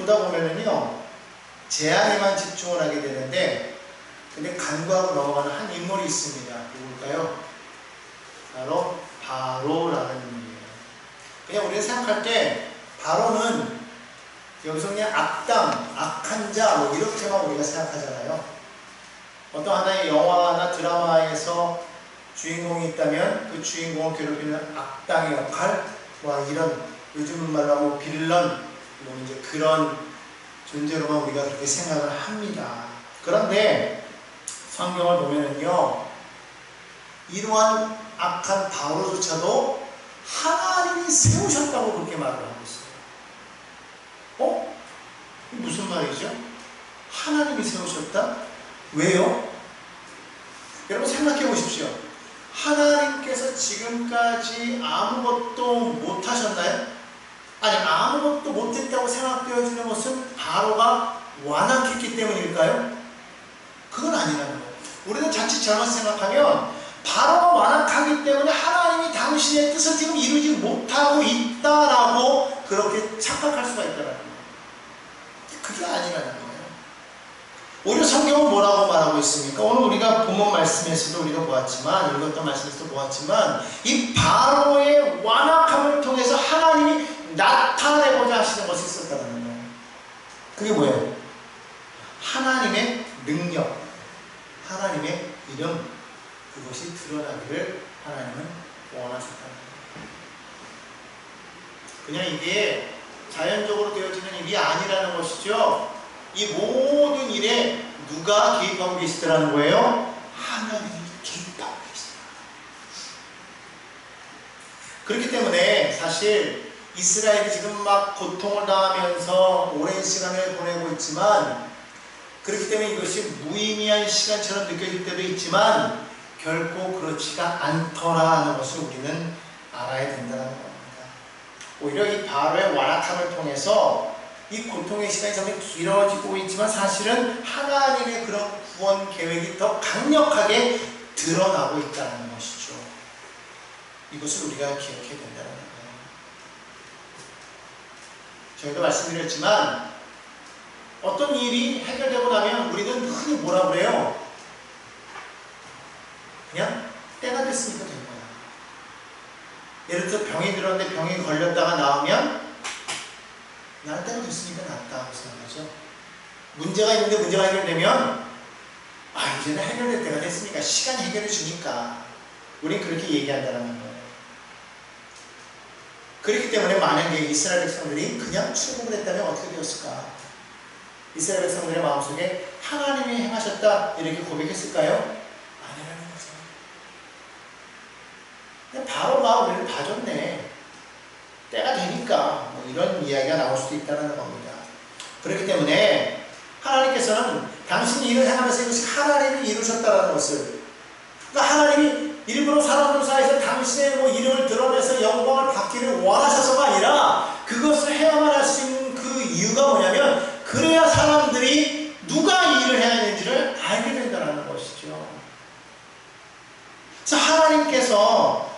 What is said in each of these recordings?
보다 보면은요, 재앙에만 집중을 하게 되는데, 근데 간과하고 넘어가는 한 인물이 있습니다. 누굴까요? 바로 바로라는 인물이에요. 그냥 우리가 생각할 때 바로는 여기서 그냥 악당, 악한 자 뭐 이렇게만 우리가 생각하잖아요. 어떤 하나의 영화나 드라마에서 주인공이 있다면 그 주인공을 괴롭히는 악당의 역할, 뭐 이런 요즘 말로 하면 빌런, 뭐 이제 그런 존재로만 우리가 그렇게 생각을 합니다. 그런데 성경을 보면은요, 이러한 악한 바로조차도 하나님이 세우셨다고 그렇게 말을 하고 있어요. 무슨 말이죠? 하나님이 세우셨다? 왜요? 여러분 생각해 보십시오. 하나님께서 지금까지 아무것도 못하셨나요? 아니, 아무것도 못했다고 생각되어지는 것은 바로가 완악했기 때문일까요? 그건 아니라는 거예요. 우리는 자칫 잘못 생각하면 바로가 완악하기 때문에 하나님이 당신의 뜻을 지금 이루지 못하고 있다라고 그렇게 착각할 수가 있다는 거예요. 그게 아니라는 거예요. 오히려 성경은 뭐라고 말하고 있습니까? 오늘 우리가 본문 말씀에서도 우리가 보았지만, 읽었던 말씀에서도 보았지만, 이 바로의 완악함을 통해서 하나님이 나타내고자 하시는 것이 있었다는 거예요. 그게 뭐예요? 하나님의 능력, 하나님의 이름, 그것이 드러나기를 하나님은 원하셨다는 거예요. 그냥 이게 자연적으로 되어지는 일이 아니라는 것이죠. 이 모든 일에 누가 개입하고 계시더라는 거예요? 하나님이 개입하고 계시더라. 그렇기 때문에 사실 이스라엘이 지금 막 고통을 당하면서 오랜 시간을 보내고 있지만, 그렇기 때문에 이것이 무의미한 시간처럼 느껴질 때도 있지만 결코 그렇지가 않더라 하는 것을 우리는 알아야 된다는 겁니다. 오히려 이 바로의 완악함을 통해서 이 고통의 시간이 점점 길어지고 있지만 사실은 하나님의 그런 구원 계획이 더 강력하게 드러나고 있다는 것이죠. 이것을 우리가 기억해야 된다는 거예요. 저희도 말씀드렸지만 어떤 일이 해결되고 나면 우리는 흔히 뭐라 그래요? 그냥 때가 됐으니까 된 거야. 예를 들어 병이 들었는데 병이 걸렸다가 나오면 나는 때가 됐으니까 낫다 생각하죠. 문제가 있는데 문제가 해결되면 이제는 해결될 때가 됐으니까, 시간이 해결해 주니까 우린 그렇게 얘기한다는 거예요. 그렇기 때문에 만약에 이스라엘 백성들이 그냥 출국을 했다면 어떻게 되었을까? 이스라엘 백성들의 마음속에 하나님이 행하셨다 이렇게 고백했을까요? 아니라는 거죠. 근데 바로가 우리를 봐줬네, 때가 되니까, 뭐 이런 이야기가 나올 수도 있다는 겁니다. 그렇기 때문에 하나님께서는 당신이 일을 행하면서 이것이 하나님이 이루셨다는 것을, 그러니까 하나님이 일부러 사람들 사이에서 당신의 뭐 이름을 드러내서 영광을 받기를 원하셔서가 아니라 그것을 해야만 할 수 있는 그 이유가 뭐냐면, 그래야 사람들이 누가 이 일을 해야 되는지를 알게 된다는 것이죠. 그래서 하나님께서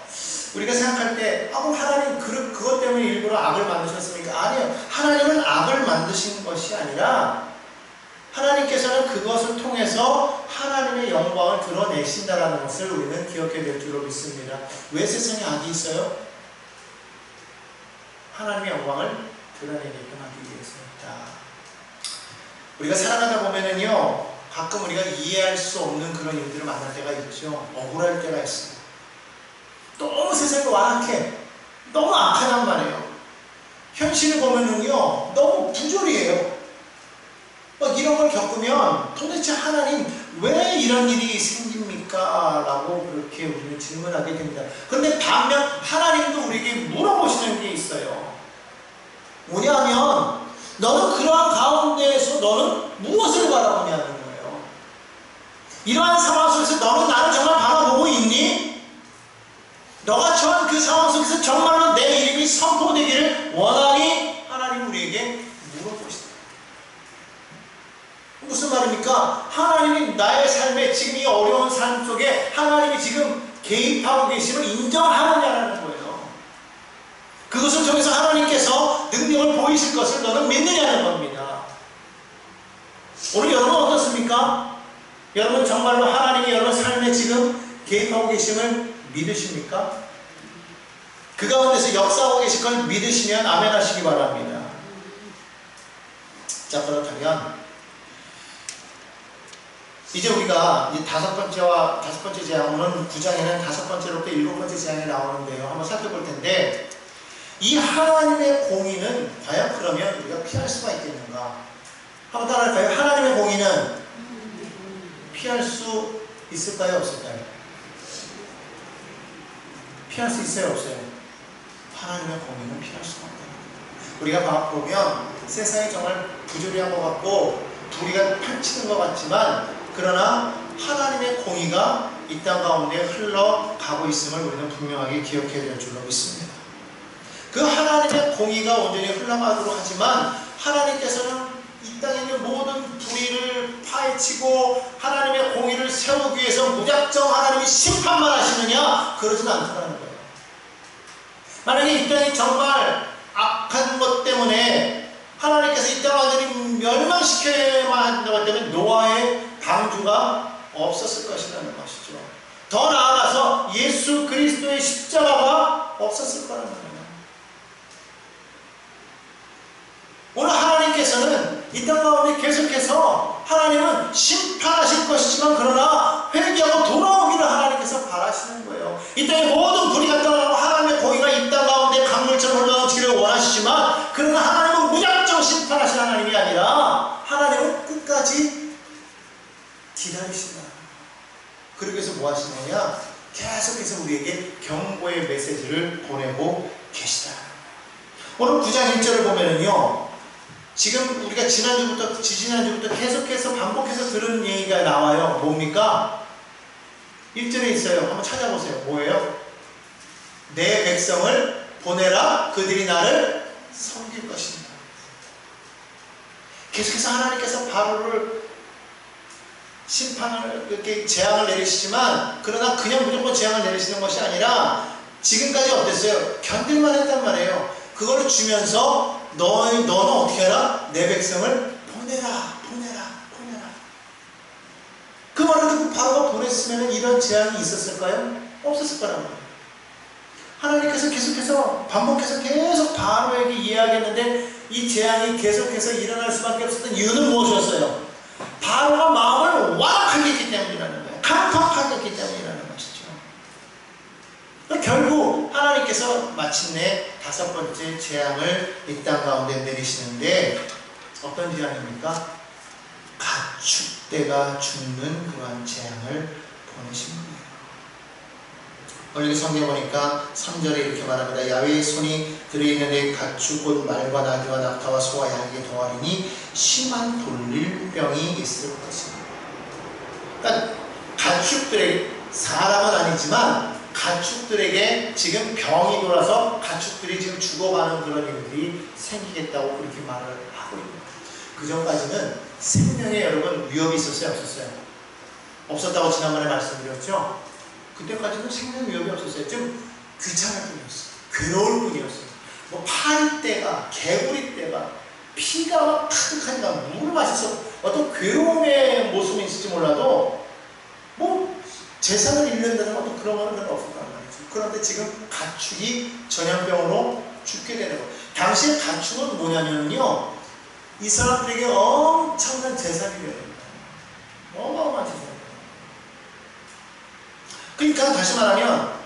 우리가 생각할 때 그럼 하나님 그것 때문에 일부러 악을 만드셨습니까? 아니요. 하나님은 악을 만드신 것이 아니라 하나님께서는 그것을 통해서 하나님의 영광을 드러내신다는 것을 우리는 기억해야 될 줄로 믿습니다. 왜 세상에 악이 있어요? 하나님의 영광을 드러내게끔 하기 위해서입니다. 우리가 살아가다 보면은요, 가끔 우리가 이해할 수 없는 그런 일들을 만날 때가 있죠. 억울할 때가 있어요. 너무 세상이 완악해. 너무 악하단 말이에요. 현실을 보면은요, 너무 부조리해요. 막 이런 걸 겪으면 도대체 하나님 왜 이런 일이 생깁니까? 라고 그렇게 우리는 질문하게 됩니다. 그런데 반면 하나님도 우리에게 물어보시는 게 있어요. 뭐냐면, 너는 그러한 가운데에서 너는 무엇을 바라보냐는 거예요. 이러한 상황 속에서 너는 나를 정말 바라보고 있니? 너가 처한 그 상황 속에서 정말로 내 이름이 선포되기를 원하니? 하나님 우리에게 물어보시다. 무슨 말입니까? 하나님이 나의 삶에 지금 이 어려운 삶 속에 하나님이 지금 개입하고 계심을 인정하느냐는 거예요. 그것을 통해서 하나님께서 능력을 보이실 것을 너는 믿느냐는 겁니다. 오늘 여러분 어떻습니까? 여러분 정말로 하나님이 여러분 삶에 지금 개입하고 계심을 믿으십니까? 그 가운데서 역사하고 계실 걸 믿으시면 아멘 하시기 바랍니다. 자, 그렇다면 이제 우리가 이 다섯 번째 재앙은 9장에는 다섯 번째로부터 일곱 번째 재앙이 나오는데요. 한번 살펴볼 텐데, 이 하나님의 공의는 과연 그러면 우리가 피할 수가 있겠는가? 한번 따라할까요? 하나님의 공의는 피할 수 있을까요? 없을까요? 피할 수 있어요? 없어요? 하나님의 공의는 피할 수가 없다. 우리가 보면 세상이 정말 부조리한 것 같고 우리가 펼치는 것 같지만, 그러나 하나님의 공의가 이 땅 가운데 흘러가고 있음을 우리는 분명하게 기억해야 될 줄로 믿습니다. 그 하나님의 공의가 온전히 흘러가도록 하지만, 하나님께서는 이 땅에 있는 모든 불의를 파헤치고 하나님의 공의를 세우기 위해서 무작정 하나님이 심판만 하시느냐? 그러진 않다는 거예요. 만약에 이 땅이 정말 악한 것 때문에 하나님께서 이 땅을 완전히 멸망시켜야만 한다고 했다면 노아의 방주가 없었을 것이라는 것이죠. 더 나아가서 예수 그리스도의 십자가가 없었을 거라는 거예요. 오늘 하나님께서는 이 땅 가운데 계속해서 하나님은 심판하실 것이지만, 그러나 회개하고 돌아오기를 하나님께서 바라시는 거예요. 이 땅의 모든 불의가 떠나고 하나님의 공의가 이 땅 가운데 강물처럼 흘러넘치기를 원하시지만, 그러나 하나님은 무작정 심판하신 하나님이 아니라 하나님은 끝까지 기다리신다. 그러기 위해서 뭐 하시느냐? 계속해서 우리에게 경고의 메시지를 보내고 계시다. 오늘 9장 1절을 보면은요, 지금 우리가 지지난주부터 계속해서 반복해서 들은 얘기가 나와요. 뭡니까? 1절에 있어요. 한번 찾아보세요. 뭐예요? 내 백성을 보내라. 그들이 나를 섬길 것입니다. 계속해서 하나님께서 바로를 심판을, 이렇게 재앙을 내리시지만, 그러나 그냥 무조건 재앙을 내리시는 것이 아니라 지금까지 어땠어요? 견딜만 했단 말이에요. 그거를 주면서 너는 어떻게 해라? 내 백성을 보내라. 그 말을 듣고 바로가 보냈으면 이런 재앙이 있었을까요? 없었을 거란 말이에요. 하나님께서 계속해서 반복해서 계속 바로에게 이야기했는데, 이 재앙이 계속해서 일어날 수밖에 없었던 이유는 무엇이었어요? 바로가 마음을 완악하게 했기 때문이라는 거예요. 강팍하게 했기 때문이라는 것이죠. 결국 하나님께서 마침내 다섯 번째 재앙을 이 땅 가운데 내리시는데, 어떤 재앙입니까? 가축대가 죽는 그러한 재앙을 보내신 거예요. 오늘 성경에 보니까 3절에 이렇게 말합니다. 야훼의 손이 들어있는데 가축 곧 말과 나귀와 낙타와 소와 양에게 동하리니 심한 돌릴병이 있을 것입니다. 그러니까 가축들에게, 사람은 아니지만 가축들에게 지금 병이 돌아서 가축들이 지금 죽어가는 그런 일들이 생기겠다고 그렇게 말을 하고 있는 거예요. 그 전까지는 생명에 여러분 위협이 있었어요? 없었어요? 없었다고 지난번에 말씀드렸죠? 그때까지는 생명 위협이 없었어요. 좀 귀찮을 뿐이었어요. 괴로울 뿐이었어요. 뭐 파리떼가, 개구리떼가, 피가 막 가득하니까 물을 마셔서 어떤 괴로움의 모습이 있을지 몰라도 뭐 재산을 잃는다는 어떤 그런 거는 별로 없었단 말이죠. 그런데 지금 가축이 전염병으로 죽게 되는 거예요. 당시에 가축은 뭐냐면요, 이 사람들에게 엄청난 재산이 됩니다. 어마어마한 재산이. 그러니까 다시 말하면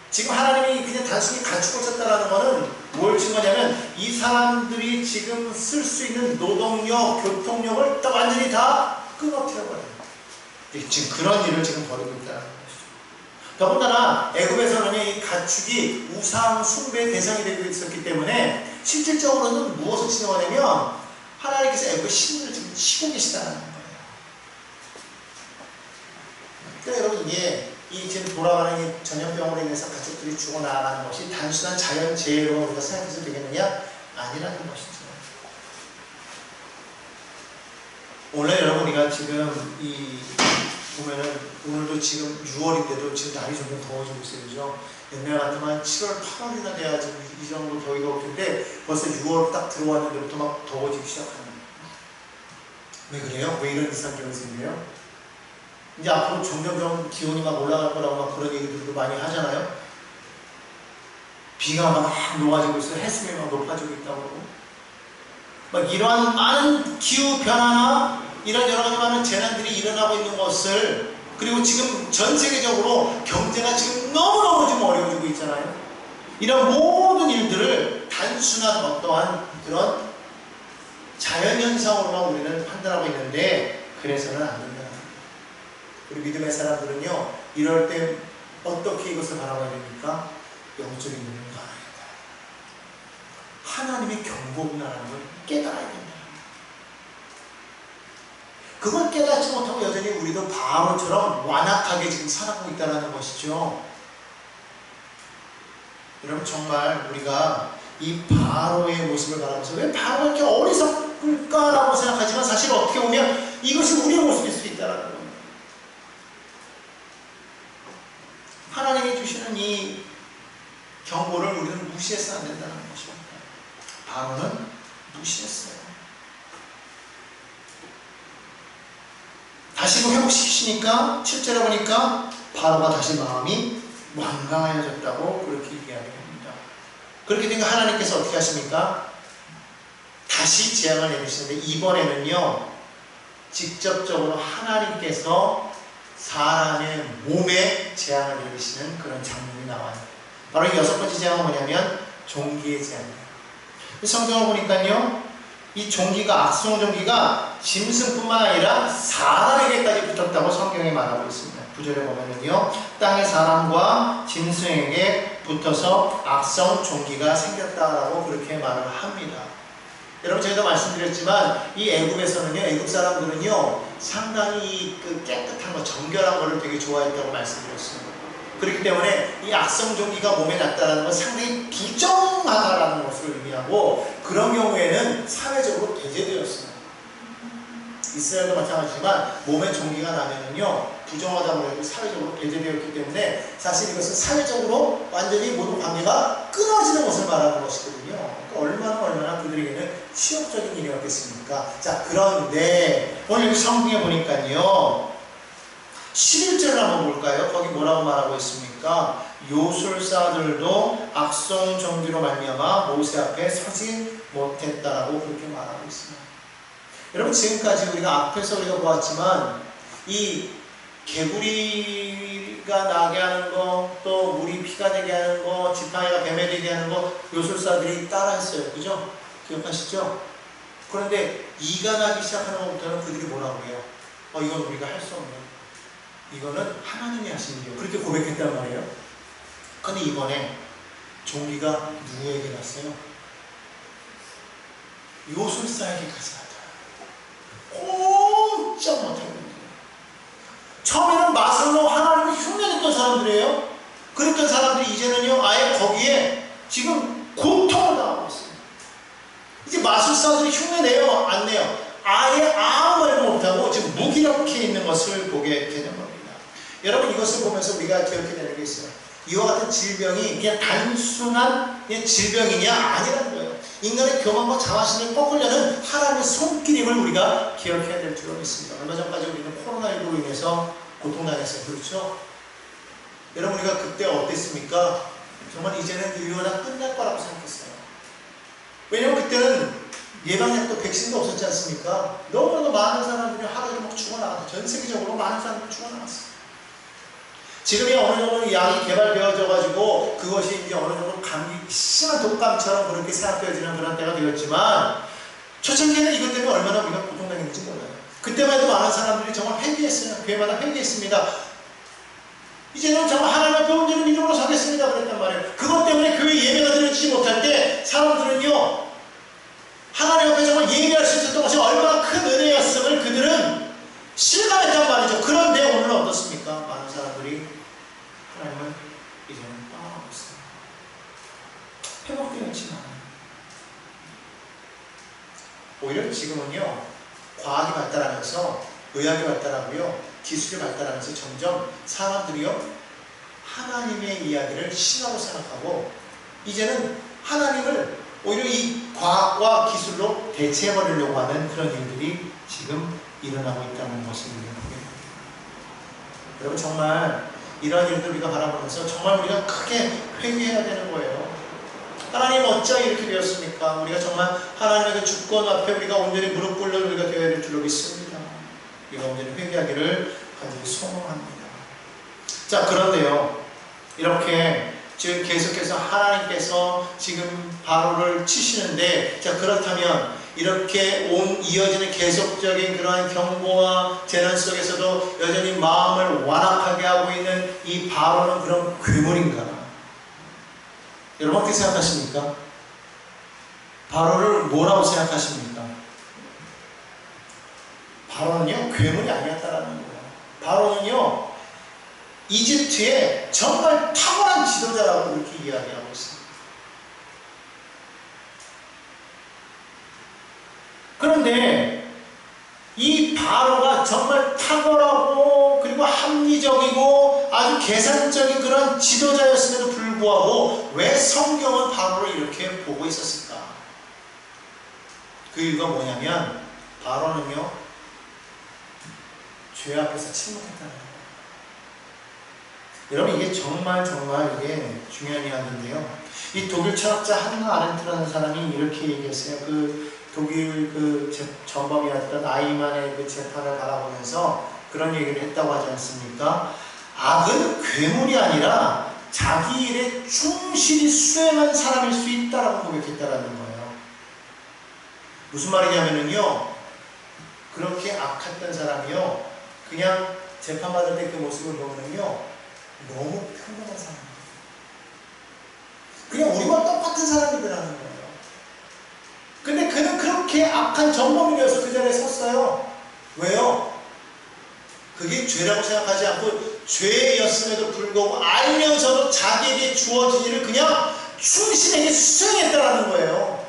지금 하나님이 그냥 단순히 가축을 쳤다라는 것은 뭘 친 거냐면, 이 사람들이 지금 쓸 수 있는 노동력, 교통력을 다 완전히 다 끊어뜨려버려요. 지금 그런 일을 지금 벌이고 있다는 것이죠. 더군다나 애굽에서는 이 가축이 우상 숭배의 대상이 되고 있었기 때문에 실질적으로는 무엇을 치는 거냐면, 하나님께서 애굽의 신들을 지금 치고 계시다는 거예요. 그러니까 여러분, 이게 이 지금 돌아가는 이 전염병으로 인해서 가축들이 죽어나가는 것이 단순한 자연재해로 우리가 생각해서 되겠느냐? 아니라는 것이죠. 오늘 여러분, 우리가 지금 이 보면은 오늘도 지금 6월인데도 지금 날이 점점 더워지고 있어요. 그죠? 옛날 같으면 7월, 8월이나 돼야지 이 정도 더위가 올 텐데 벌써 6월 딱 들어왔는데부터 막 더워지기 시작하는 거예요. 왜 그래요? 왜 이런 이상적인 생겨요? 이제 앞으로 점점점 기온이 막 올라갈 거라고 막 그런 얘기들도 많이 하잖아요. 비가 막 녹아지고 있어요. 해수면이 막 높아지고 있다고 그러고. 막 이러한 많은 기후 변화나 이런 여러 가지 많은 재난들이 일어나고 있는 것을, 그리고 지금 전 세계적으로 경제가 지금 너무너무 좀 어려워지고 있잖아요. 이런 모든 일들을 단순한 어떠한 그런 자연현상으로만 우리는 판단하고 있는데, 그래서는 안 된다. 우리 믿음의 사람들은요, 이럴 때 어떻게 이것을 바라봐야 됩니까? 영적인 눈을 알아야 된다. 하나님의 경고구나라는 걸 깨달아야 된다. 그걸 깨닫지 못하고 여전히 우리도 바로처럼 완악하게 지금 살아가고 있다는 것이죠. 여러분, 정말 우리가 이 바로의 모습을 바라보면서 왜 바로가 이렇게 어리석을까라고 생각하지만, 사실 어떻게 보면 이것이 우리의 모습일 수 있다는 겁니다. 하나님이 주시는 이 경고를 우리는 무시해서는 안 된다는 것입니다. 바로는 무시했어요. 다시 회복시키시니까 7절에 보니까 바로가 다시 마음이 완강해졌다고 그렇게 이야기합니다. 그렇게 되니까 하나님께서 어떻게 하십니까? 다시 재앙을 내리시는데, 이번에는요, 직접적으로 하나님께서 사람의 몸에 재앙을 내리시는 그런 장면이 나와요. 바로 이 6번째 재앙은 뭐냐면 종기의 재앙이에요. 성경을 보니까요, 이 종기가, 악성 종기가 짐승뿐만 아니라 사람에게까지 붙었다고 성경에 말하고 있습니다. 9절에 보면은요, 땅의 사람과 짐승에게 붙어서 악성 종기가 생겼다라고 그렇게 말을 합니다. 여러분, 제가 말씀드렸지만 이 애굽에서는요, 애굽 사람들은요 상당히 그 깨끗한 거, 정결한 거를 되게 좋아했다고 말씀드렸습니다. 그렇기 때문에 이 악성 종기가 몸에 났다는 건 상당히 부정하다라는 것을 의미하고, 그런 경우에는 사회적으로 배제되었습니다. 이스라엘도 마찬가지지만 몸에 종기가 나면은요, 부정하다고 해도 사회적으로 배제되었기 때문에 사실 이것은 사회적으로 완전히 모든 관계가 끊어지는 것을 말하는 것이거든요. 그러니까 얼마나 그들에게는 치욕적인 일이었겠습니까? 자, 그런데 오늘 여기 성경에 보니까요, 11절을 한번 볼까요? 거기 뭐라고 말하고 있습니까? 요술사들도 악성 종기로 말미암아 모세 앞에 서지 못했다라고 그렇게 말하고 있습니다. 여러분, 지금까지 우리가 앞에서 우리가 보았지만 이 개구리가 나게 하는 거, 또 물이 피가 되게 하는 거, 지팡이가 뱀에 되게 하는 거, 요술사들이 따라했어요. 그죠? 기억하시죠? 그런데 이가 나기 시작하는 것부터는 그들이 뭐라고 해요? 이건 우리가 할 수 없네. 이거는 하나님이 하신 일이에요. 그렇게 고백했단 말이에요. 근데 이번에 종기가 누구에게 났어요? 요술사에게까지 나타나요. 꼼짝 못하는 거예요. 처음에는 마술로 하나님을 흉내냈던 사람들이에요. 그랬던 사람들이 이제는요, 아예 거기에 지금 고통을 당하고 있어요. 이제 마술사들이 흉내내요, 안 내요? 아예 아무 말도 못하고 지금 무기력해 있는 것을 보게 되는 겁니다. 여러분, 이것을 보면서 우리가 기억해야 되는 게 있어요. 이와 같은 질병이 그냥 단순한 그냥 질병이냐? 아니라는 거예요. 인간의 교만과 자화심을 꺾으려는 하나님의 손길임을 우리가 기억해야 될 줄로 믿습니다. 얼마 전까지 우리는 코로나19로 인해서 고통당했어요. 그렇죠? 여러분, 우리가 그때 어땠습니까? 정말 이제는 인류가 다 끝날 거라고 생각했어요. 왜냐면 그때는 예방약도 백신도 없었지 않습니까? 너무나도 많은 사람들이 하루에 막 죽어나갔어요. 전 세계적으로 많은 사람들이 죽어나갔어요. 지금이 어느 정도 약이 개발되어져가지고 그것이 이제 어느 정도 감기, 심한 독감처럼 그렇게 생각되어지는 그런 때가 되었지만, 초창기에는 이것 때문에 얼마나 우리가 고통당했는지 몰라요. 그때만 해도 많은 사람들이 정말 회개했어요. 교회마다 회개했습니다. 이제는 정말 하나님 앞에 온전히 믿음으로 서겠습니다. 그랬단 말이에요. 그것 때문에 교회 예배가 드려지지 못할 때 사람들은요, 하나님 앞에 정말 예배할 수 있었던 것이 얼마나 큰 은혜였음을 그들은 실감했단 말이죠. 그런데 오늘은 어떻습니까? 많은 사람들이 하나님을 이제는 떠나고 있어요. 회복되어 있지 않아요. 오히려 지금은요, 과학이 발달하면서 의학이 발달하고요, 기술이 발달하면서 점점 사람들이요 하나님의 이야기를 신화로 생각하고 이제는 하나님을 오히려 이 과학과 기술로 대체해버리려고 하는 그런 일들이 지금 일어나고 있다는 것을 우리가 보게 됩니다. 여러분 정말 이러한 일들 우리가 바라보면서 정말 우리가 크게 회개해야 되는 거예요. 하나님 어찌 이렇게 되었습니까? 우리가 정말 하나님의 그 주권 앞에 우리가 온전히 무릎 꿇는 우리가 되어야 될 줄로 믿습니다. 우리가 온전히 회개하기를 간절히 소망합니다. 자, 그런데요, 이렇게 지금 계속해서 하나님께서 지금 바로를 치시는데, 자, 그렇다면 이렇게 이어지는 계속적인 그러한 경고와 재난 속에서도 여전히 마음을 완악하게 하고 있는 이 바로는 그런 괴물인가? 여러분 어떻게 생각하십니까? 바로를 뭐라고 생각하십니까? 바로는요 괴물이 아니었다라는 거예요. 바로는요 이집트의 정말 탁월한 지도자라고 이렇게 이야기하고 있습니다. 그런데 이 바로가 정말 탁월하고 그리고 합리적이고 아주 계산적인 그런 지도자였음에도 불구하고 왜 성경은 바로를 이렇게 보고 있었을까? 그 이유가 뭐냐면 바로는요 죄 앞에서 침묵했다는 거예요. 여러분 이게 정말 이게 중요한 이야기인데요. 이 독일 철학자 한나 아렌트라는 사람이 이렇게 얘기했어요. 그 독일 그 전범이었던 아이만의 그 재판을 바라보면서 그런 얘기를 했다고 하지 않습니까? 악은 괴물이 아니라 자기 일에 충실히 수행한 사람일 수 있다라고 고백했다라는 거예요. 무슨 말이냐면요, 그렇게 악했던 사람이요, 그냥 재판받을 때 그 모습을 보면요, 너무 평범한 사람이에요. 그냥 우리와 똑같은 사람이더라는 거예요. 근데 그는 그렇게 악한 전범이어서 그 자리에 섰어요. 왜요? 그게 죄라고 생각하지 않고 죄였음에도 불구하고 알면서도 자기에게 주어진 일을 그냥 충실하게 수행했다라는 거예요.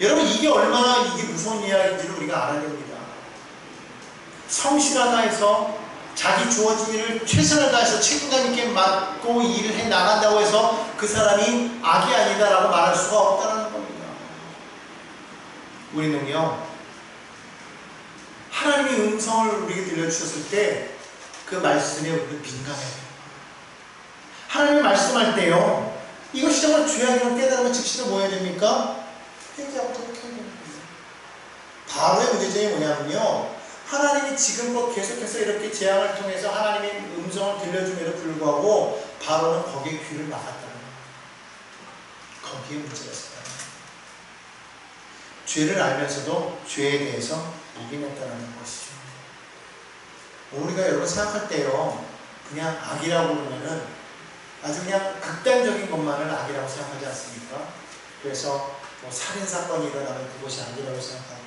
여러분 이게 얼마나 이게 무서운 이야기인지를 우리가 알아야 됩니다. 성실하다 해서 자기 주어진 일을 최선을 다해서 책임감 있게 맡고 일을 해 나간다고 해서 그 사람이 악이 아니다라고 말할 수가 없다는 겁니다. 우리는요 하나님의 음성을 우리에게 들려주셨을 때 그 말씀에 우리는 민감해야 돼요. 하나님이 말씀할 때요 이것이 정말 죄악이라고 깨달으면 즉시로 뭐 해야 됩니까? 회개하고 돌이켜야 됩니다. 바로의 문제점이 뭐냐면요 하나님이 지금껏 계속해서 이렇게 재앙을 통해서 하나님의 음성을 들려줌에도 불구하고 바로는 거기에 귀를 막았다는 거예요. 거기에 문제가 있었다는 거예요. 죄를 알면서도 죄에 대해서 묵인했다는 것이죠. 우리가 여러분 생각할 때요 그냥 악이라고 그러면은 아주 그냥 극단적인 것만을 악이라고 생각하지 않습니까? 그래서 뭐 살인사건이 일어나면 그것이 악이라고 생각하고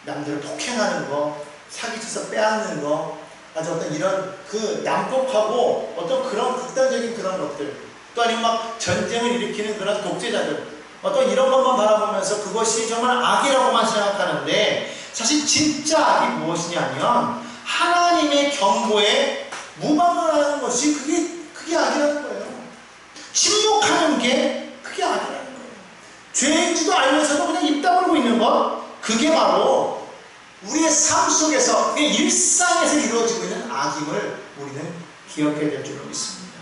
남들을 폭행하는 거, 사기쳐서 빼앗는 거, 아주 어떤 이런 그 난폭하고 어떤 그런 극단적인 그런 것들, 또 아니면 막 전쟁을 일으키는 그런 독재자들, 어떤 이런 것만 바라보면서 그것이 정말 악이라고만 생각하는데 사실 진짜 악이 무엇이냐면 하나님의 경고에 무방을 하는 것이 그게 악이라는 거예요. 침묵하는 게 그게 악이라는 거예요. 죄인지도 알면서도 그냥 입 다물고 있는 것, 그게 바로 우리의 삶 속에서 일상에서 이루어지고 있는 악임을 우리는 기억해야 될 줄로 믿습니다.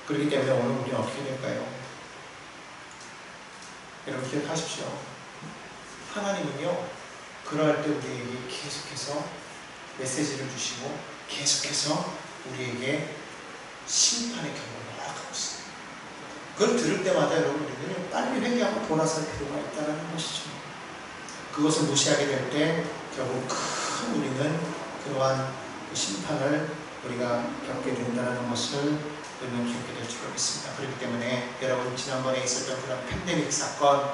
그렇기 때문에 오늘 우리는 어떻게 될까요? 여러분 기억하십시오. 하나님은요 그럴 때 우리에게 계속해서 메시지를 주시고 계속해서 우리에게 심판의 경고를 허락하고 있습니다. 그걸 들을 때마다 여러분 우리는 빨리 회개하고 돌아설 필요가 있다는 것이죠. 그것을 무시하게 될 때 결국 큰 우리는 그러한 심판을 우리가 겪게 된다는 것을 우리는 기억해 될 줄로 믿습니다. 그렇기 때문에 여러분 지난번에 있었던 그런 팬데믹 사건,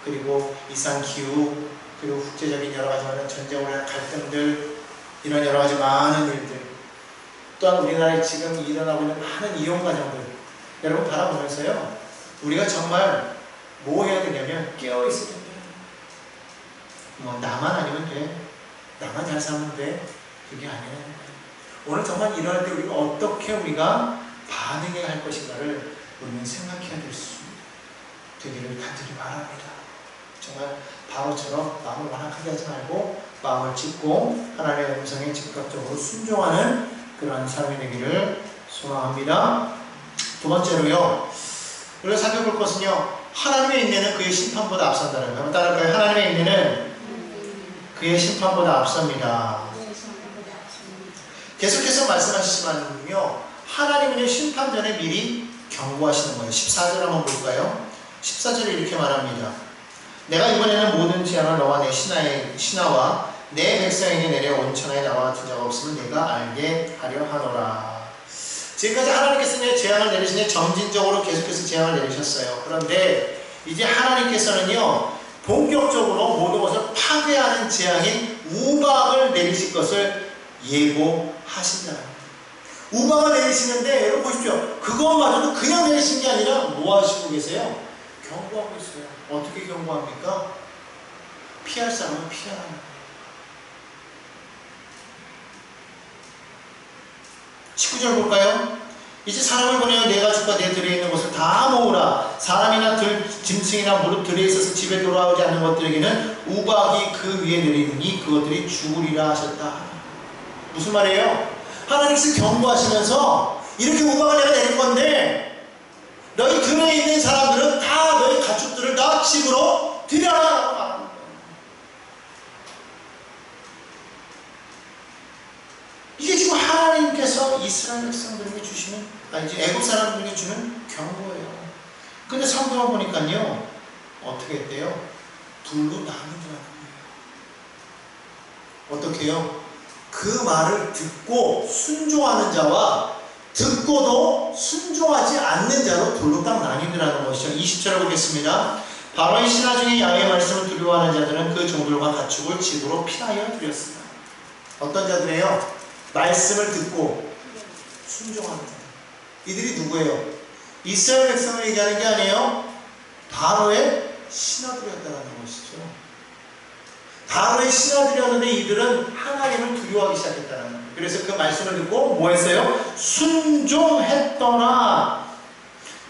그리고 이상기후, 그리고 국제적인 여러 가지 많은 전쟁으로 인한 갈등들, 이런 여러 가지 많은 일들, 또한 우리나라에 지금 일어나고 있는 많은 이혼 과정들, 여러분 바라보면서요 우리가 정말 뭐 해야 되냐면 깨어있어야 됩니다. 뭐 나만 아니면 돼, 나만 잘 살면 돼, 그게 아니라는 거예요. 오늘 정말 일어날 때 우리가 어떻게 우리가 반응해야 할 것인가를 우리는 생각해야 되기를 간절히 바랍니다. 정말 바로처럼 마음을 완악하게 하지 말고 마음을 찢고 하나님의 음성에 즉각적으로 순종하는 그러한 삶이 되기를 소망합니다. 두 번째로요, 우리가 살펴볼 것은요, 하나님의 인내는 그의 심판보다 앞선다는 거예요. 한번 따라할까요? 하나님의 인내는 그의 심판보다 앞섭니다. 계속해서 말씀하시지만요, 하나님은 심판 전에 미리 경고하시는 거예요. 14절 한번 볼까요? 14절에 이렇게 말합니다. 내가 이번에는 모든 재앙을 너와 내 신하와 내 백성에게 내려 온천하에 나와 같은 자가 없으면 내가 알게 하려 하노라. 지금까지 하나님께서는 재앙을 내리시니 점진적으로 계속해서 재앙을 내리셨어요. 그런데 이제 하나님께서는요, 본격적으로 모든 것을 파괴하는 재앙인 우박을 내리실 것을 예고하신다는 거예요. 우박을 내리시는데 여러분 보십시오. 그것마저도 그냥 내리신 게 아니라 뭐 하시고 계세요? 경고하고 있어요. 어떻게 경고합니까? 피할 사람은 피하라는 거예요. 19절 볼까요? 이제 사람을 보내어 내 가축과 내 들에 있는 것을 다 모으라. 사람이나 짐승이나 무릇 들에 있어서 집에 돌아오지 않는 것들에게는 우박이 그 위에 내리니 그것들이 죽으리라 하셨다. 무슨 말이에요? 하나님께서 경고하시면서 이렇게 우박을 내가 내릴 건데 너희 들에 있는 사람들은 다 너희 가축들을 다 집으로 들여라 라고 말합니다. 이게 지금 하나님께서 이스라엘 백성들에게 주시는, 이제 애국 사람들에게 주는 경고예요. 근데 성경을 보니까요, 어떻게 했대요? 둘로 나누더라는 거예요. 어떻게 해요? 그 말을 듣고 순종하는 자와 듣고도 순종하지 않는 자로 둘로 딱 나뉘더라는 것이죠. 20절을 보겠습니다. 바로의 신하 중에 야훼의 말씀을 두려워하는 자들은 그 종들과 가축을 집으로 피하여 드렸습니다. 어떤 자들이에요? 말씀을 듣고 순종하는 자들. 이들이 누구예요? 이스라엘 백성을 얘기하는 게 아니에요. 바로의 신하들이었다는 것이죠. 바로의 신하들이었는데 이들은 하나님을 두려워하기 시작했다는 거예요. 그래서 그 말씀을 듣고 뭐 했어요? 순종했더라.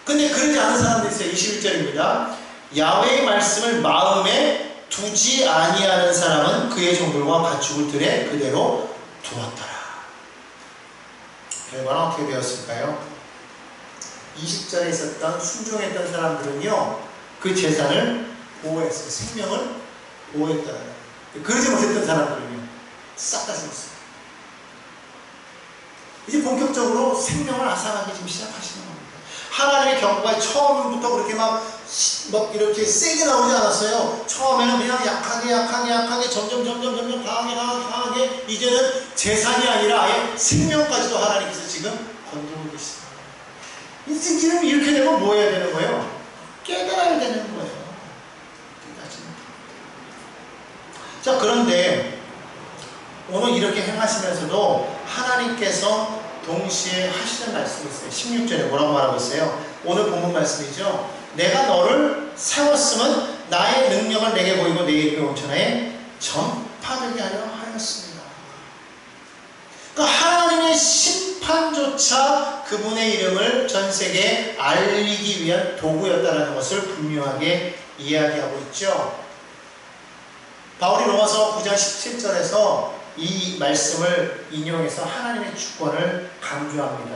근데 그러지 않은 사람들이 있어요. 21절입니다. 야훼의 말씀을 마음에 두지 아니하는 사람은 그의 종들과 가축을 들에 그대로 두었더라. 결과는 어떻게 되었을까요? 20절에 있었던 순종했던 사람들은요, 그 재산을 보호했어요. 생명을 보호했다는 거예요. 그러지 못했던 사람들은요, 싹 다 죽었어요. 이제 본격적으로 생명을 앗아가기 지금 시작하시는 겁니다. 하나님의 경고가 처음부터 그렇게 막 이렇게 세게 나오지 않았어요. 처음에는 그냥 약하게 점점 강하게 이제는 재산이 아니라 아예 생명까지도 하나님께서 지금 건드리고 계십니다. 이제 지금 이렇게 되면 뭐 해야 되는 거예요? 깨달아야 되는 거예요. 자, 그런데 오늘 이렇게 행하시면서도 하나님께서 동시에 하시는 말씀이 있어요. 16절에 뭐라고 말하고 있어요? 오늘 본문 말씀이죠. 내가 너를 세웠으면 나의 능력을 내게 보이고 내 이름이 온천하에 전파되게 하려 하였습니다. 그러니까 하나님의 심판조차 그분의 이름을 전 세계에 알리기 위한 도구였다는 것을 분명하게 이야기하고 있죠. 바울이 로마서 9장 17절에서 이 말씀을 인용해서 하나님의 주권을 강조합니다.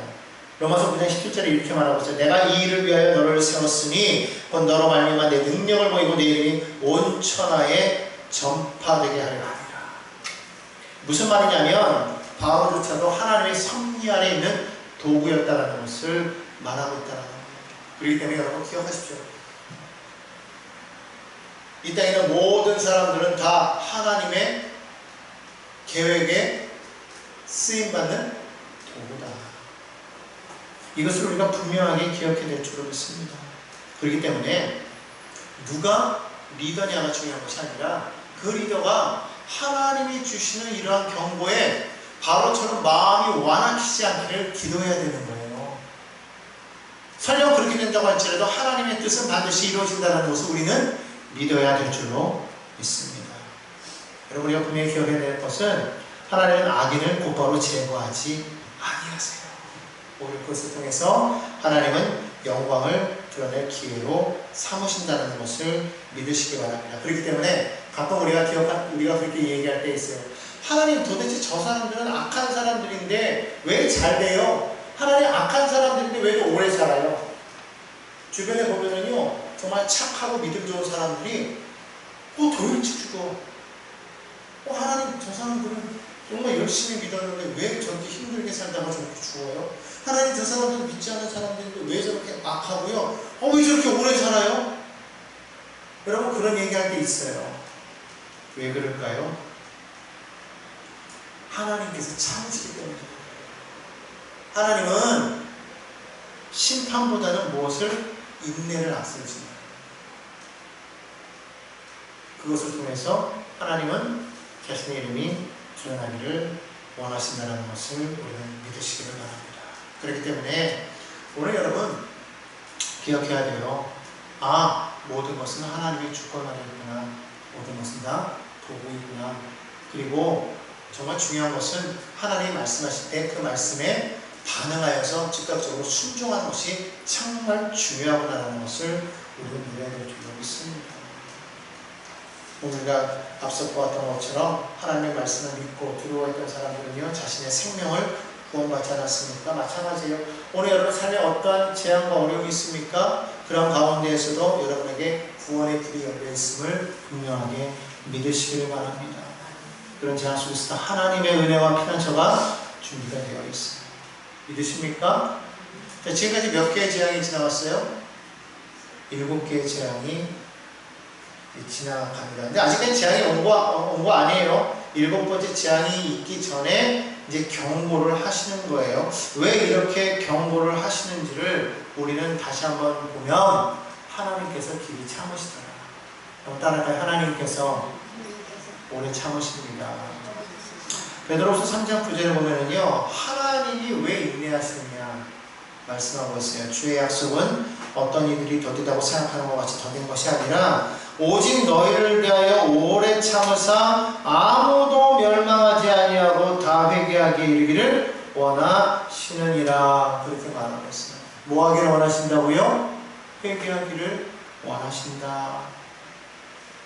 로마서 9장 17절에 이렇게 말하고 있어요. 내가 이 일을 위하여 너를 세웠으니 곧 너로 말미암아 내 능력을 보이고 내 이름이 온 천하에 전파되게 하려 하리라. 무슨 말이냐면 바울조차도 하나님의 섭리 아래 있는 도구였다는 것을 말하고 있다는 겁니다. 그렇기 때문에 여러분 기억하십시오. 이 땅에 있는 모든 사람들은 다 하나님의 계획에 쓰임받는 도구다. 이것을 우리가 분명하게 기억해야 될 줄로 믿습니다. 그렇기 때문에 누가 리더냐가 중요한 것이 아니라 그 리더가 하나님이 주시는 이러한 경고에 바로처럼 마음이 완악하지 않기를 기도해야 되는 거예요. 설령 그렇게 된다고 할지라도 하나님의 뜻은 반드시 이루어진다는 것을 우리는 믿어야 될 줄로 믿습니다. 여러분, 우리가 분명히 기억해야 될 것은 하나님은 악인을 곧바로 제거하지 아니하세요. 오히려 그것을 통해서 하나님은 영광을 드러낼 기회로 삼으신다는 것을 믿으시기 바랍니다. 그렇기 때문에 가끔 우리가 그렇게 얘기할 때 있어요. 하나님, 도대체 저 사람들은 악한 사람들인데 왜 잘 돼요? 하나님, 악한 사람들인데 왜 오래 살아요? 주변에 보면은요, 정말 착하고 믿음 좋은 사람들이 더 일찍 죽어. 하나님, 저 사람들은 정말 열심히 믿었는데 왜 저렇게 힘들게 살다가 저렇게 죽어요? 하나님, 저 사람들은 믿지 않은 사람들인데 왜 저렇게 악하고요? 왜 저렇게 오래 살아요? 여러분, 그런 얘기할 때 있어요. 왜 그럴까요? 하나님께서 참으시기 때문입니다. 하나님은 심판보다는 무엇을? 인내를 앞세우십니다. 그것을 통해서 하나님은 자신의 이름이 드러나기를 원하신다는 것을 우리는 믿으시기를 바랍니다. 그렇기 때문에 오늘 여러분 기억해야 돼요. 모든 것은 하나님의 주권 아래 있구나. 모든 것은 다 도구이구나. 그리고 정말 중요한 것은 하나님이 말씀하실 때 그 말씀에 반응하여서 즉각적으로 순종하는 것이 정말 중요하구나라는 것을 우리는 누려야 될 줄로 믿습니다. 우리가 앞서 보았던 것처럼 하나님의 말씀을 믿고 두려워했던 사람들은요, 자신의 생명을 구원받지 않았습니까? 마찬가지예요. 오늘 여러분 삶에 어떠한 재앙과 어려움이 있습니까? 그런 가운데에서도 여러분에게 구원의 길이 열려 있음을 분명하게 믿으시기를 바랍니다. 그런 재앙 속에서 하나님의 은혜와 피난처가 준비가 되어 있습니다. 믿으십니까? 자, 지금까지 몇 개의 재앙이 지나갔어요? 7개의 재앙이 지나갑니다. 근데 아직까지 재앙이 온 거 아니에요. 7번째 재앙이 있기 전에 이제 경고를 하시는 거예요. 왜 이렇게 경고를 하시는지를 우리는 다시 한번 보면 하나님께서 길이 참으시더라. 그럼 따라가요. 하나님께서 오래 참으십니다. 베드로서 3장 9절에 보면은요, 하나님이 왜 인내하시느냐 말씀하고 있어요. 주의 약속은 어떤 이들이 더디다고 생각하는 것 같이 더딘 것이 아니라 오직 너희를 위하여 오래 참으사 아무도 멸망하지 아니하고 다 회개하게 이르기를 원하시느니라. 그렇게 말하고 있어요. 뭐 하기를 원하신다고요? 회개하기를 원하신다.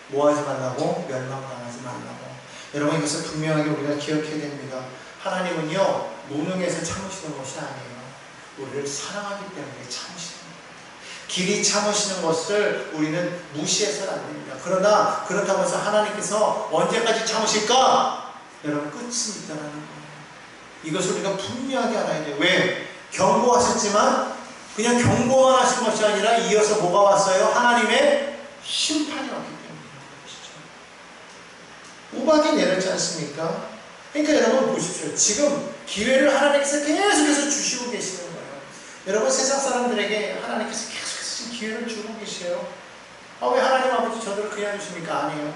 뭐 하지 말라고? 멸망당하지 말라고. 여러분, 이것을 분명하게 우리가 기억해야 됩니다. 하나님은요, 무능해서 참으시는 것이 아니에요. 우리를 사랑하기 때문에 참으시는 거예요. 길이 참으시는 것을 우리는 무시해서는 안 됩니다. 그러나 그렇다고 해서 하나님께서 언제까지 참으실까? 여러분, 끝이 있다는 거예요. 이것을 우리가 분명하게 알아야 돼요. 왜? 경고하셨지만 그냥 경고만 하신 것이 아니라 이어서 뭐가 왔어요? 하나님의 심판이 왔기 때문에. 우박이 내렸지 않습니까? 그러니까 여러분 보십시오. 지금 기회를 하나님께서 계속해서 주시고 계시는 거예요. 여러분, 세상 사람들에게 하나님께서 계속해서 지금 기회를 주고 계세요. 왜 하나님 아버지 저들을 그냥 주십니까? 아니에요.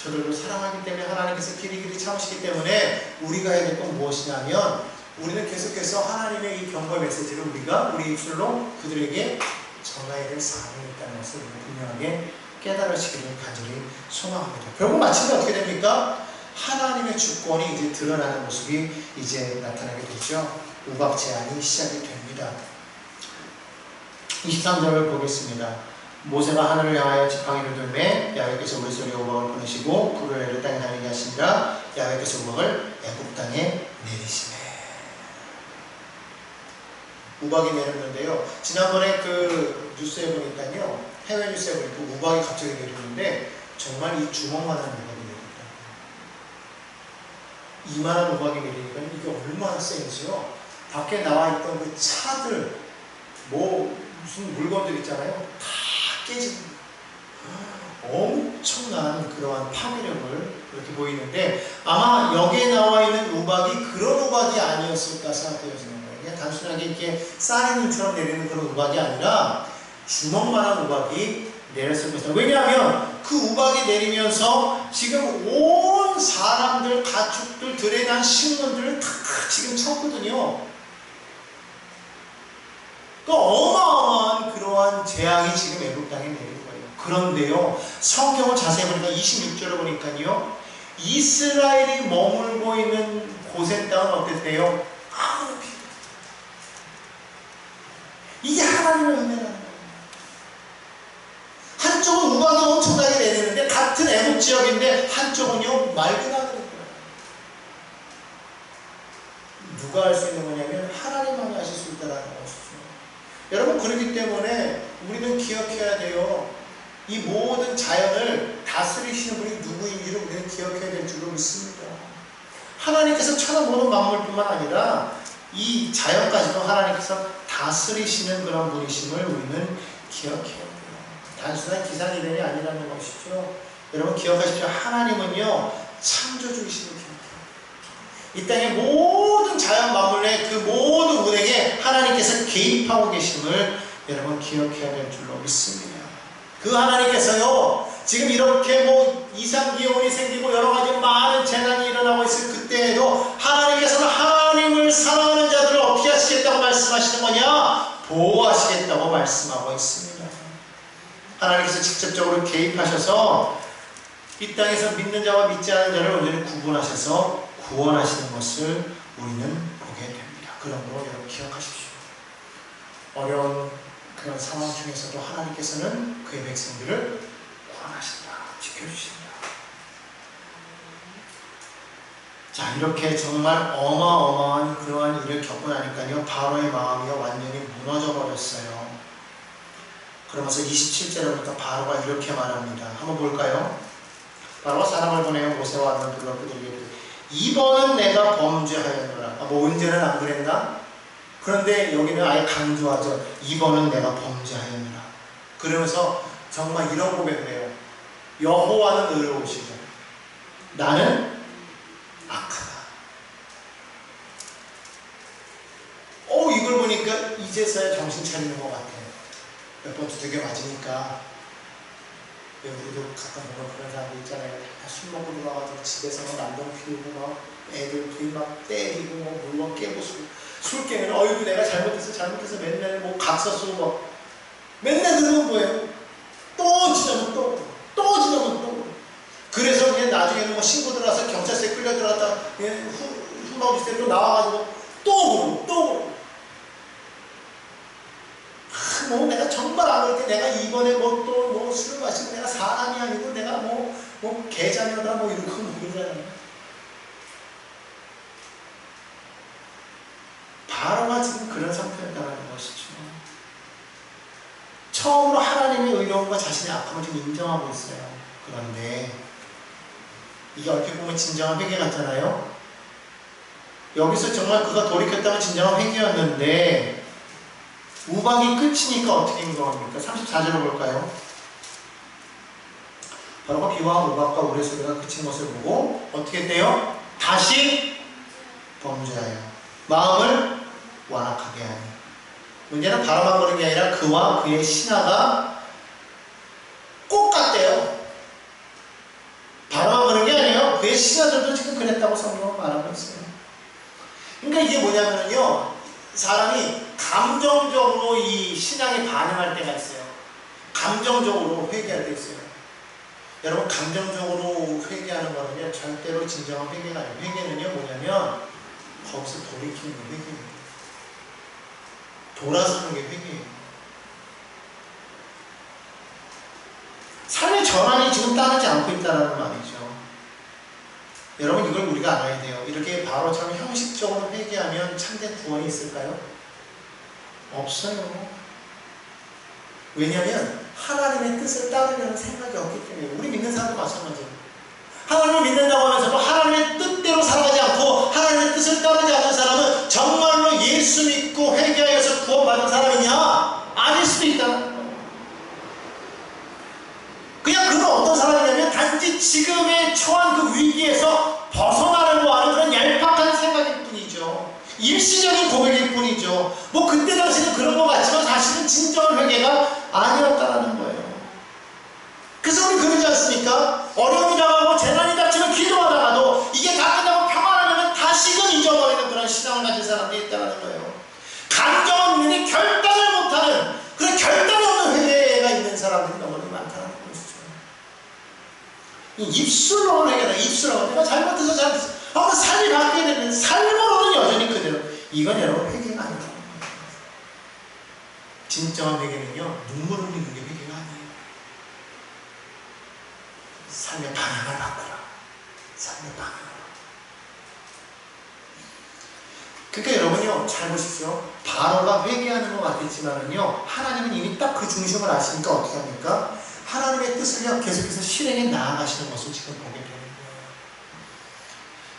저들을 사랑하기 때문에 하나님께서 길이 참으시기 때문에 우리가 해야 될 건 무엇이냐면 우리는 계속해서 하나님의 이 경고 메시지를 우리가 우리 입술로 그들에게 전해야 될 사명이 있다는 것을 분명하게 깨달으시기를 간절히 소망합니다. 결국 마침내 어떻게 됩니까? 하나님의 주권이 이제 드러나는 모습이 이제 나타나게 되죠. 우박 제한이 시작이 됩니다. 23절을 보겠습니다. 모세가 하늘을 향하여 지팡이를 들매 야훼께서 물소리에 우박을 보내시고 불을 내려 땅에 다니게 하시니라. 야훼께서 우박을 애굽 땅에 내리시네. 우박이 내렸는데요. 지난번에 그 뉴스에 보니까요, 해외 뉴스에 보니까 우박이 갑자기 내리는데 정말 이 주먹만한 우박이 내립니다. 이만한 우박이 내리니까 이게 얼마나 센지요. 밖에 나와 있던 그 차들, 무슨 물건들 있잖아요. 다 깨집니다. 엄청난 그러한 파괴력을 그렇게 보이는데 아마 여기에 나와 있는 우박이 그런 우박이 아니었을까 생각되어지는 거예요. 그냥 단순하게 이렇게 쌀이님처럼 내리는 그런 우박이 아니라 주먹만한 우박이 내렸을 것이다. 왜냐하면 그 우박이 내리면서 지금 온 사람들, 가축들, 들에 난 식물들을 다 지금 쳤거든요. 그 어마어마한 그러한 재앙이 지금 애굽 땅에 내린 거예요. 그런데요, 성경을 자세히 보니까 26절을 보니까요, 이스라엘이 머물고 있는 고센 땅은 어땠대요? 아무렇게. 이게 하나님의 은혜라는 거예요. 한쪽은 우박이 엄청나게 내리는데 같은 애국 지역인데 한쪽은요 맑은 하늘인 거예요. 누가 할 수 있는 거냐면 하나님만이 하실 수 있다는 것이죠. 여러분, 그렇기 때문에 우리는 기억해야 돼요. 이 모든 자연을 다스리시는 분이 누구인지를 우리는 기억해야 될 줄로 믿습니다. 하나님께서 쳐다보는 만물뿐만 아니라 이 자연까지도 하나님께서 다스리시는 그런 분이심을 우리는 기억해야 돼요. 단순한 기상이변이 아니라는 것이죠. 여러분 기억하십시오. 하나님은요 창조주이시는 분이에요. 이 땅의 모든 자연 만물의 그 모든 운행에 하나님께서 개입하고 계심을 여러분 기억해야 될 줄로 믿습니다. 그 하나님께서요 지금 이렇게 뭐 이상기온이 생기고 여러가지 많은 재난이 일어나고 있을 그때에도 하나님께서는 하나님을 사랑하는 자들을 어떻게 하시겠다고 말씀하시는 거냐? 보호하시겠다고 말씀하고 있습니다. 하나님께서 직접적으로 개입하셔서 이 땅에서 믿는 자와 믿지 않는 자를 온전히 구분하셔서 구원하시는 것을 우리는 보게 됩니다. 그러므로 여러분 기억하십시오. 어려운 그런 상황 중에서도 하나님께서는 그의 백성들을 구원하신다, 지켜주신다. 자, 이렇게 정말 어마어마한 그러한 일을 겪고 나니까요 바로의 마음이 완전히 무너져 버렸어요. 그러면서 27절부터 바로가 이렇게 말합니다. 한번 볼까요? 바로가 사람을 보내어 모세와 아론을 불러 그들에게 이번은 내가 범죄하였노라. 뭐 언제는 안 그랬나? 그런데 여기는 아예 강조하죠. 이번은 내가 범죄하였노라. 그러면서 정말 이런 고백을 해요. 여호와는 의로우시죠. 나는 악하다. 이걸 보니까 이제서야 정신 차리는 것 같아요. 몇 번 두들겨 맞으니까. 우리도 가끔 보면 그런 사람들 있잖아요. 다 술 먹고 들어가가지고 집에서는 남동 피우고 막 애들 둘이 막 때리고 뭐 물건 깨고 술 깨면 어이구 내가 잘못해서 맨날 뭐 각서 쓰고 막 맨날 그러는 거예요. 또 지나면 또 지나면 또. 그래서 그냥 나중에는 뭐 신고 들어와서 경찰서에 끌려 들어갔다 후나오지 때 또 나와가지고 또 그러고 뭐 내가 정말 안 그럴 때 내가 이번에 뭐 또 뭐 술을 마시고 내가 사람이 아니고 내가 뭐 개자녀다 뭐 이런 거 모르잖아요. 바로가 지금 그런 상태였다는 것이죠. 처음으로 하나님의 의로움과 자신의 악함을 좀 인정하고 있어요. 그런데 이게 얼핏 보면 진정한 회개 같잖아요. 여기서 정말 그가 돌이켰다면 진정한 회개였는데 우박이 끝이니까 어떻게 행동합니까? 34절을 볼까요? 바로가 비와 우박과 우레 소리가 그친 것을 보고 어떻게 했대요? 다시 범죄하여 마음을 완악하게 하니. 문제는 바로만 그런 게 아니라 그와 그의 신하가 꼭 같대요. 바로만 그런 게 아니에요. 그의 신하들도 지금 그랬다고 성경은 말하고 있어요. 그러니까 이게 뭐냐면요, 사람이 감정적으로 이 신앙에 반응할 때가 있어요. 감정적으로 회개할 때 있어요. 여러분, 감정적으로 회개하는 거는요 절대로 진정한 회개가 아니에요. 회개는요 뭐냐면 거기서 돌이키는 게 회개예요. 돌아서는 게 회개예요. 삶의 전환이 지금 따르지 않고 있다는 말이죠. 여러분, 이걸 우리가 알아야 돼요. 이렇게 바로처럼 형식적으로 회개하면 참된 구원이 있을까요? 없어요. 왜냐하면 하나님의 뜻을 따르려는 생각이 없기 때문에. 우리 믿는 사람도 마찬가지예요. 하나님을 믿는다고 하면서도 하나님의 뜻대로 살아가지 않고 하나님의 뜻을 따르지 않는 사람은 정말로 예수 믿고 회개하여서 구원받은 사람이냐? 아닐 수도 있다는 거예요. 그냥 그는 어떤 사람이냐면 단지 지금의 처한 그 위기에서 벗어나려고 하는 그런 얄팍한 생각일 뿐이죠. 일시적인 고백일 뿐이죠. 뭐 그때 당시는 그런 것 같지만 사실은 진정한 회개가 아니었다는 거예요. 그래서 우리 그러지 않습니까? 어려움이 당하고 재난이 닥치면 기도하다가도 이게 다 끝나고 평안하면 다시금 잊어버리는 그런 신앙을 가진 사람들이 있다는 거예요. 감정은 있는데 결단을 못하는 그런 결단이 없는 회개가 있는 사람들이 너무 많다는 것이죠. 입술로는 회개하라. 입술로 내가 잘못해서 한번 삶이 바뀌게 되면 삶으로는 여전히 그대로. 이건 여러분 회개가 아니에요. 진정한 회개는요, 눈물 흘리는 게 회개가 아니에요. 삶의 방향을 바꾸라. 삶의 방향을. 그러니까 여러분요, 잘 보십시오. 바로가 회개하는 것 같았지만은요, 하나님은 이미 딱 그 중심을 아시니까 어떻게 합니까? 하나님의 뜻을요, 계속해서 실행에 나아가시는 것을 지금 보게 되는 거예요.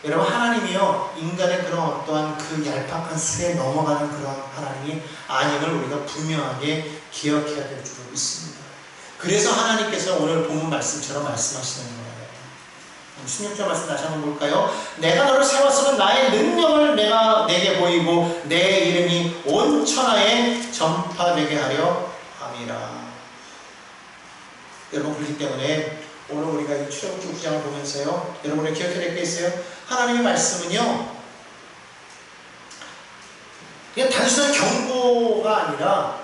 여러분, 하나님이요, 인간의 그런 어떠한 그 얄팍한 습에 넘어가는 그런 하나님이 아님을 우리가 분명하게 기억해야 될 줄로 믿습니다. 그래서 하나님께서 오늘 본문 말씀처럼 말씀하시는 거예요. 16절 말씀 다시 한번 볼까요? 내가 너를 세웠으면 나의 능력을 내게 보이고 내 이름이 온 천하에 전파되게 하려 함이라. 여러분, 그렇기 때문에 오늘 우리가 이 출애굽기 9장을 보면서요, 여러분이 기억해야 될 게 있어요. 하나님의 말씀은요, 그냥 단순한 경고가 아니라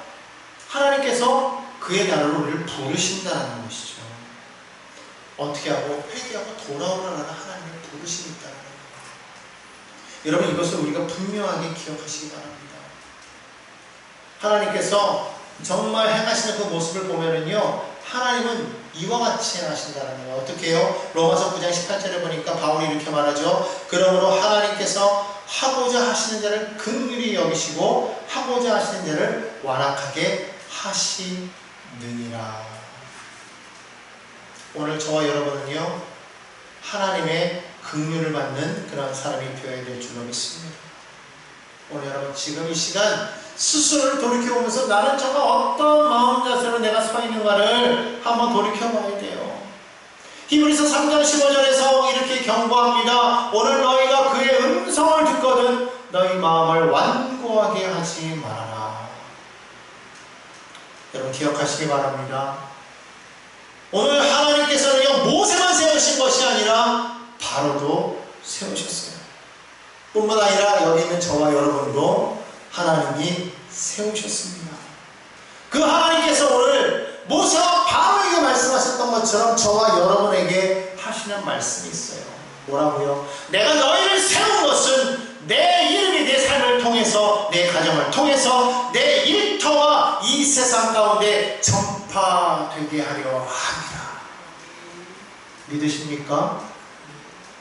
하나님께서 그의 나라로 우리를 부르신다는 것이죠. 어떻게 하고? 회개하고 돌아오라는 하나님의 부르심이 있다는 거예요. 여러분, 이것을 우리가 분명하게 기억하시기 바랍니다. 하나님께서 정말 행하시는 그 모습을 보면은요, 하나님은 이와 같이 행하신다는 거예요. 어떻게 해요? 로마서 9장 18절에 보니까 바울이 이렇게 말하죠. 그러므로 하나님께서 하고자 하시는 자를 긍휼히 여기시고 하고자 하시는 자를 완악하게 하시느니라. 오늘 저와 여러분은요, 하나님의 긍휼을 받는 그런 사람이 되어야 될 줄로 믿습니다. 오늘 여러분, 지금 이 시간 스스로를 돌이켜보면서 나는 정말 어떤 마음 자세로 내가 서 있는가를 한번 돌이켜봐야 돼요. 히브리서 3장 15절에서 이렇게 경고합니다. 오늘 너희가 그의 음성을 듣거든 너희 마음을 완고하게 하지 말아라. 여러분, 기억하시기 바랍니다. 오늘 하나님께서는요, 모세만 세우신 것이 아니라 바로도 세우셨어요. 뿐만 아니라 여기 있는 저와 여러분도 하나님이 세우셨습니다. 그 하나님께서 오늘 모세와 바로에게 말씀하셨던 것처럼 저와 여러분에게 하시는 말씀이 있어요. 뭐라고요? 내가 너희를 세운 것은 내 이름이 내 삶을 통해서, 내 가정을 통해서, 내 일터와 이 세상 가운데 전파되게 하려 합니다. 믿으십니까?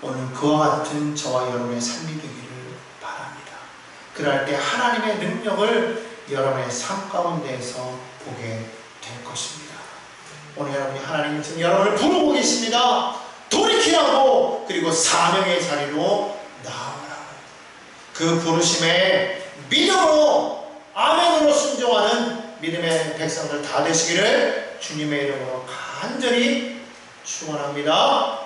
오늘 그와 같은 저와 여러분의 삶이 되기를 바랍니다. 그럴 때 하나님의 능력을 여러분의 삶 가운데에서 보게 될 것입니다. 오늘 여러분이 하나님이 지금 여러분을 부르고 계십니다. 돌이키라고, 그리고 사명의 자리로 나오라고. 그 부르심에 믿음으로 아멘으로 순종하는 믿음의 백성들 다 되시기를 주님의 이름으로 간절히 축원합니다.